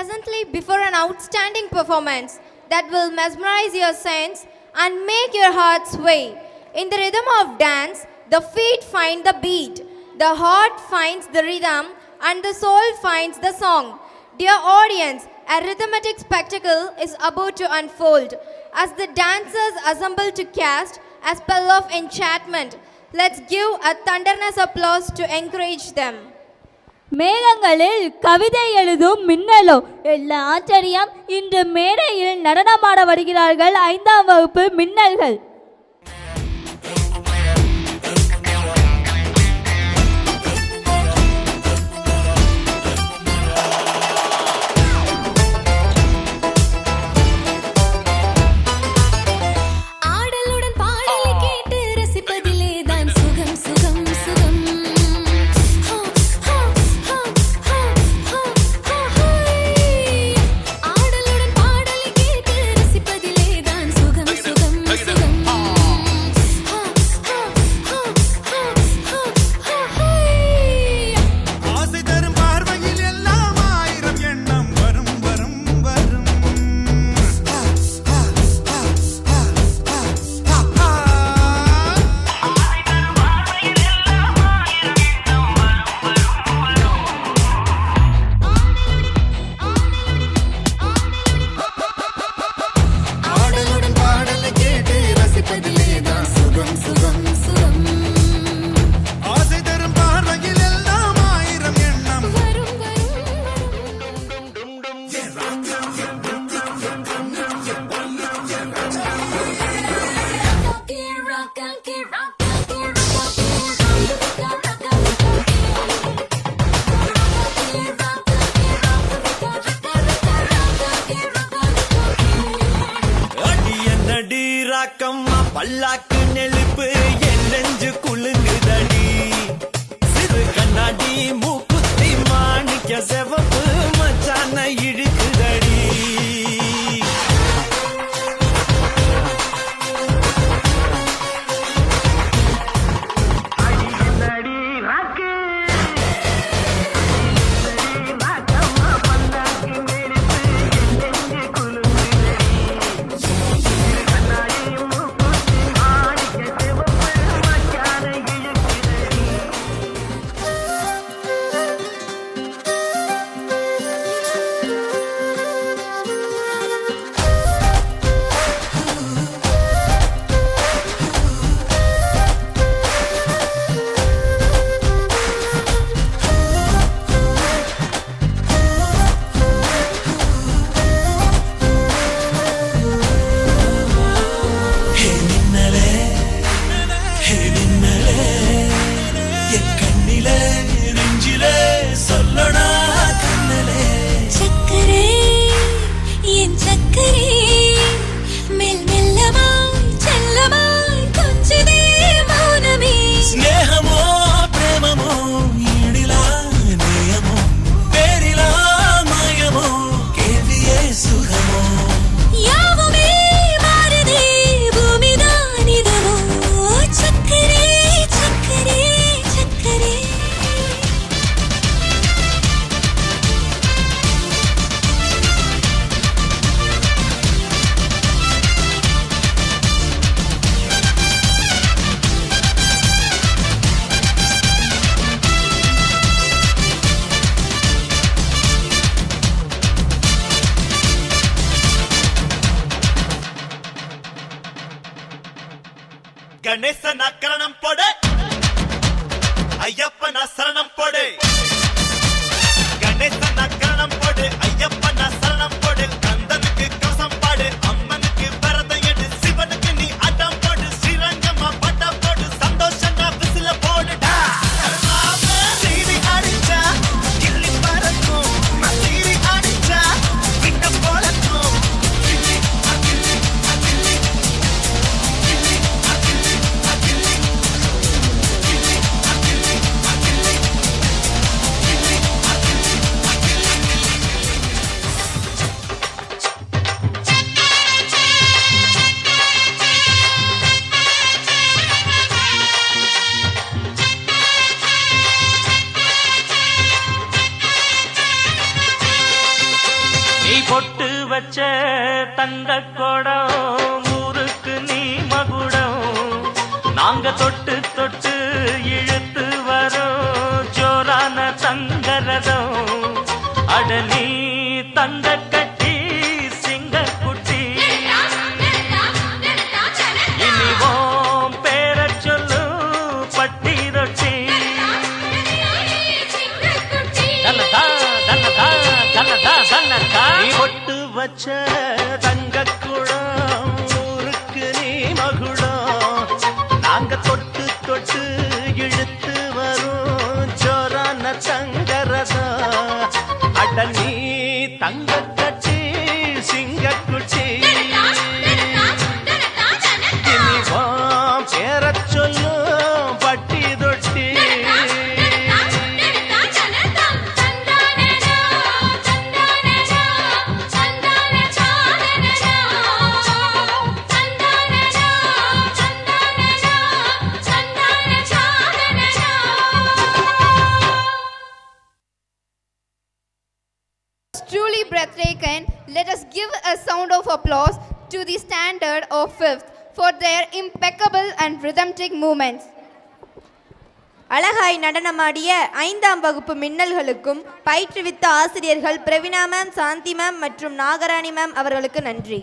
pleasantly before an outstanding performance that will mesmerize your sense and make your heart sway. In the rhythm of dance, the feet find the beat, the heart finds the rhythm, and the soul finds the song. Dear audience, a rhythmic spectacle is about to unfold as the dancers assemble to cast a spell of enchantment. Let's give a thunderous applause to encourage them. மேகங்களில் கவிதை எழுதும் மின்னலோ எல்லா ஆச்சரியம். இன்று மேடையில் நடனமாட வருகிறார்கள் 5ஆம் வகுப்பு மின்னல்கள். பல்லாக்கு நெளிப்பு என் நெஞ்சு குலுங்குதடி சிறு கண்ணாடி மூக்குத்தி மாணிக்க செவப்பு மச்சான இழுக்குதடி கணேசன் அக்கரணம் போடு ஐயப்பன் சரணம் போடு கணேசன் அக்கரணம் போடு ஐயப்பன் சரணம் போடு கந்தனுக்கு கவசம் பாடு அம்மனுக்கு பரதம் எடு சிவனுக்கு நீ அடம் போடு ஸ்ரீரங்கமா பட்டம் போடு சந்தோஷமா விசில போடுடா சீரி அடிச்சா கிள்ளி பறக்கும் சீரி அடிச்சா விட்ட போலக்கும் வச்ச தங்க குடம் ஊருக்கு நீ மகுடம் நாங்க தொட்டு தொட்டு இழுத்து வரோம் ஜோரான தங்கரதம் அடலி தங்க கட்டி சிங்க குட்டி இனிவோம் பேர சொல்லு பட்டி ரொட்டி பொட்டு வச்ச தங்க குடம் ஊருக்கு நீ மகுடம் நாங்க தொட்டு தொட்டு இழுத்து வரும் ஜோரான தங்கரதம் அட நீ தங்க கட்டி சிங்க குட்டி இனிவாம் பேரச் சொல்லும் பட்டி தொட்டி Truly breathtaking, let us give a sound of applause to the standard of 5th for their impeccable and rhythmic movements. அழகாய் நடனமாடிய 5ஆம் வகுப்பு மின்னல்களுக்கும் பயிற்றுவித்த ஆசிரியர்கள் பிரவீனா மேம், சாந்தி மேம் மற்றும் நாகராணி மேம் அவர்களுக்கு நன்றி.